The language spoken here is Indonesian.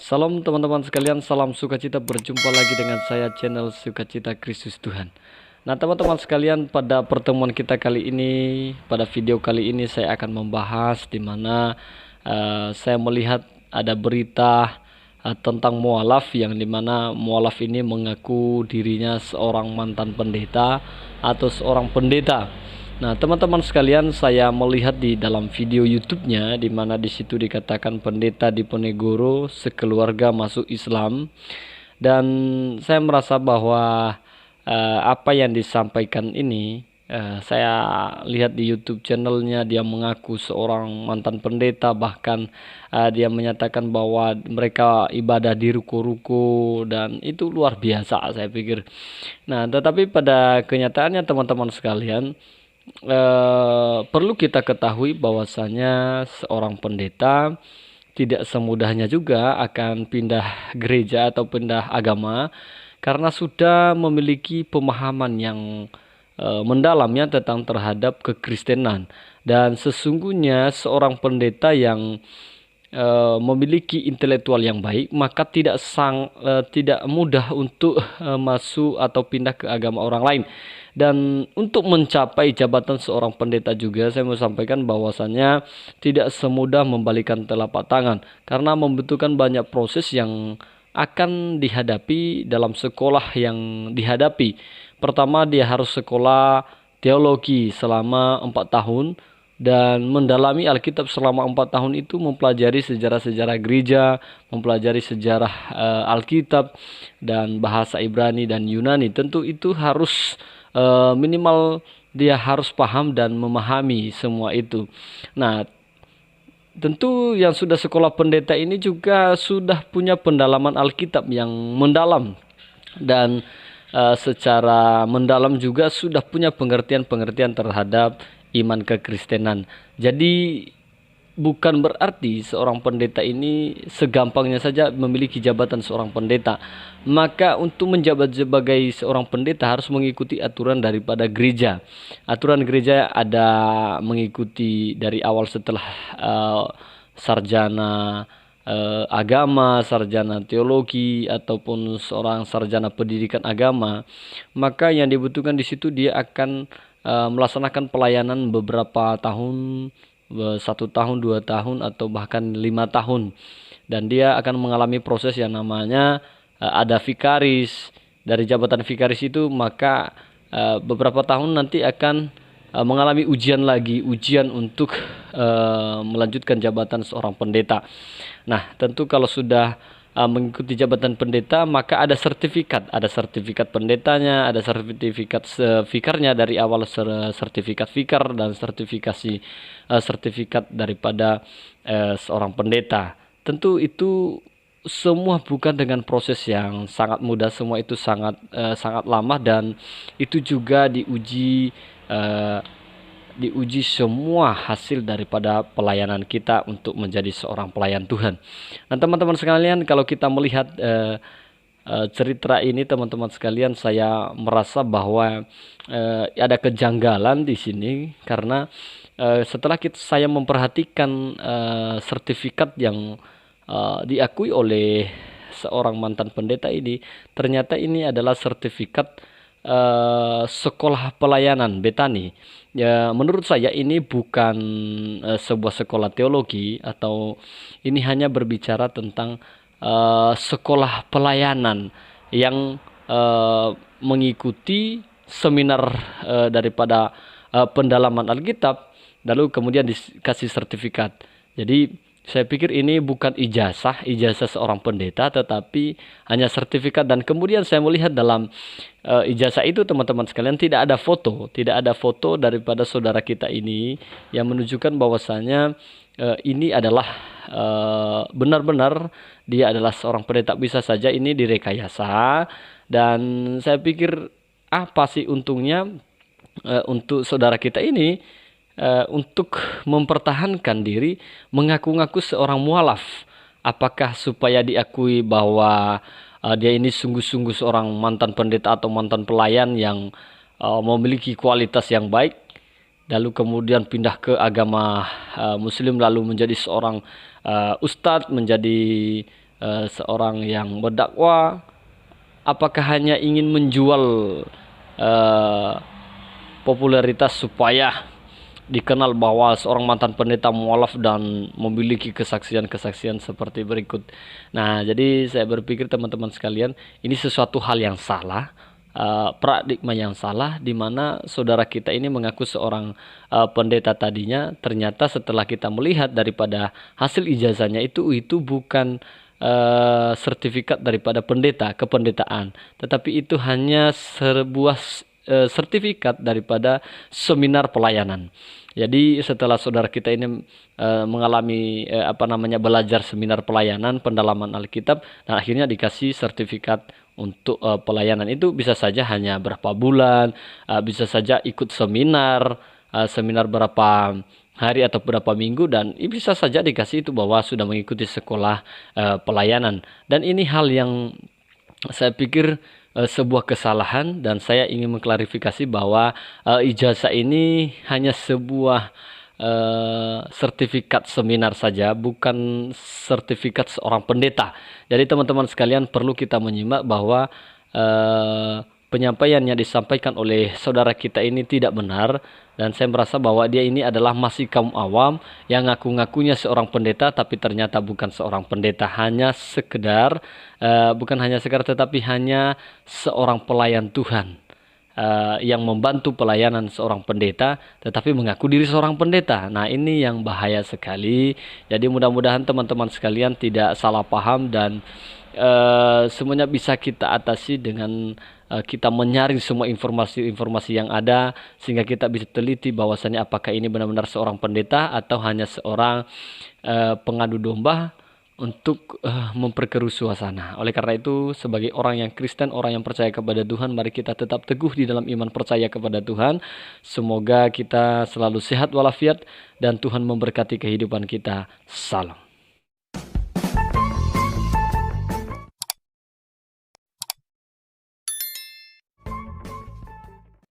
Salam teman-teman sekalian, salam sukacita, berjumpa lagi dengan saya channel Sukacita Kristus Tuhan. Nah teman-teman sekalian, pada pertemuan kita kali ini, pada video kali ini saya akan membahas di mana saya melihat ada berita tentang mualaf, yang dimana mualaf ini mengaku dirinya seorang mantan pendeta atau seorang pendeta. Nah, teman-teman sekalian, saya melihat di dalam video YouTube-nya, di mana di situ dikatakan pendeta Diponegoro sekeluarga masuk Islam, dan saya merasa bahwa apa yang disampaikan ini, saya lihat di YouTube channelnya, dia mengaku seorang mantan pendeta, bahkan dia menyatakan bahwa mereka ibadah di ruko-ruko, dan itu luar biasa, saya pikir. Nah, tetapi pada kenyataannya teman-teman sekalian, perlu kita ketahui bahwasanya seorang pendeta tidak semudahnya juga akan pindah gereja atau pindah agama, karena sudah memiliki pemahaman yang mendalamnya tentang terhadap kekristenan. Dan sesungguhnya seorang pendeta yang memiliki intelektual yang baik, maka tidak mudah untuk masuk atau pindah ke agama orang lain. Dan untuk mencapai jabatan seorang pendeta juga, saya mau sampaikan bahwasannya tidak semudah membalikan telapak tangan, karena membutuhkan banyak proses yang akan dihadapi dalam sekolah yang dihadapi. Pertama, dia harus sekolah teologi selama 4 tahun, dan mendalami Alkitab selama 4 tahun itu, mempelajari sejarah-sejarah gereja, mempelajari sejarah Alkitab dan bahasa Ibrani dan Yunani. Tentu itu harus minimal dia harus paham dan memahami semua itu. Nah, tentu yang sudah sekolah pendeta ini juga sudah punya pendalaman Alkitab yang mendalam, dan secara mendalam juga sudah punya pengertian-pengertian terhadap iman kekristenan. Jadi bukan berarti seorang pendeta ini segampangnya saja memiliki jabatan seorang pendeta. Maka untuk menjabat sebagai seorang pendeta harus mengikuti aturan daripada gereja. Aturan gereja ada mengikuti dari awal setelah sarjana agama, sarjana teologi, ataupun seorang sarjana pendidikan agama. Maka yang dibutuhkan di situ dia akan melaksanakan pelayanan beberapa tahun, 1 tahun, 2 tahun, atau bahkan 5 tahun, dan dia akan mengalami proses yang namanya ada vikaris. Dari jabatan vikaris itu maka beberapa tahun nanti akan mengalami ujian lagi, ujian untuk melanjutkan jabatan seorang pendeta. Nah, tentu kalau sudah mengikuti jabatan pendeta, maka ada sertifikat pendetanya, ada sertifikat vikarnya dari awal, sertifikat vikar, dan sertifikat daripada seorang pendeta. Tentu itu semua bukan dengan proses yang sangat mudah, semua itu sangat lama, dan itu juga diuji semua hasil daripada pelayanan kita untuk menjadi seorang pelayan Tuhan. Nah teman-teman sekalian, kalau kita melihat cerita ini teman-teman sekalian, saya merasa bahwa ada kejanggalan di sini, karena setelah saya memperhatikan sertifikat yang diakui oleh seorang mantan pendeta ini, ternyata ini adalah sertifikat sekolah pelayanan Betani. Ya, menurut saya ini bukan sebuah sekolah teologi, atau ini hanya berbicara tentang sekolah pelayanan yang mengikuti seminar daripada pendalaman Alkitab, lalu kemudian dikasih sertifikat. Jadi saya pikir ini bukan ijazah seorang pendeta, tetapi hanya sertifikat. Dan kemudian saya melihat dalam ijazah itu teman-teman sekalian, tidak ada foto daripada saudara kita ini yang menunjukkan bahwasanya ini adalah benar-benar dia adalah seorang pendeta. Bisa saja ini direkayasa, dan saya pikir apa sih untungnya untuk saudara kita ini untuk mempertahankan diri mengaku-ngaku seorang mualaf. Apakah supaya diakui bahwa dia ini sungguh-sungguh seorang mantan pendeta atau mantan pelayan yang memiliki kualitas yang baik, lalu kemudian pindah ke agama Muslim, lalu menjadi seorang ustadz, menjadi seorang yang berdakwah, apakah hanya ingin menjual eh, popularitas supaya dikenal bahwa seorang mantan pendeta mualaf dan memiliki kesaksian-kesaksian seperti berikut. Nah, jadi saya berpikir teman-teman sekalian, ini sesuatu hal yang salah, paradigma yang salah, di mana saudara kita ini mengaku seorang pendeta tadinya, ternyata setelah kita melihat daripada hasil ijazahnya itu bukan sertifikat daripada pendeta kependetaan, tetapi itu hanya sebuah sertifikat daripada seminar pelayanan. Jadi setelah saudara kita ini mengalami belajar seminar pelayanan pendalaman Alkitab, dan akhirnya dikasih sertifikat untuk pelayanan. Itu bisa saja hanya berapa bulan, bisa saja ikut seminar, seminar berapa hari atau berapa minggu, dan bisa saja dikasih itu bahwa sudah mengikuti sekolah pelayanan. Dan ini hal yang saya pikir sebuah kesalahan, dan saya ingin mengklarifikasi bahwa ijazah ini hanya sebuah sertifikat seminar saja, bukan sertifikat seorang pendeta. Jadi teman-teman sekalian, perlu kita menyimak bahwa penyampaian yang disampaikan oleh saudara kita ini tidak benar, dan saya merasa bahwa dia ini adalah masih kaum awam yang ngaku-ngakunya seorang pendeta tapi ternyata bukan seorang pendeta, hanya sekedar bukan hanya sekedar tetapi hanya seorang pelayan Tuhan yang membantu pelayanan seorang pendeta tetapi mengaku diri seorang pendeta. Nah, ini yang bahaya sekali. Jadi mudah-mudahan teman-teman sekalian tidak salah paham, dan semuanya bisa kita atasi dengan kita menyaring semua informasi-informasi yang ada, sehingga kita bisa teliti bahwasannya apakah ini benar-benar seorang pendeta atau hanya seorang pengadu domba untuk memperkeruh suasana. Oleh karena itu, sebagai orang yang Kristen, orang yang percaya kepada Tuhan, mari kita tetap teguh di dalam iman percaya kepada Tuhan. Semoga kita selalu sehat walafiat dan Tuhan memberkati kehidupan kita. Salam.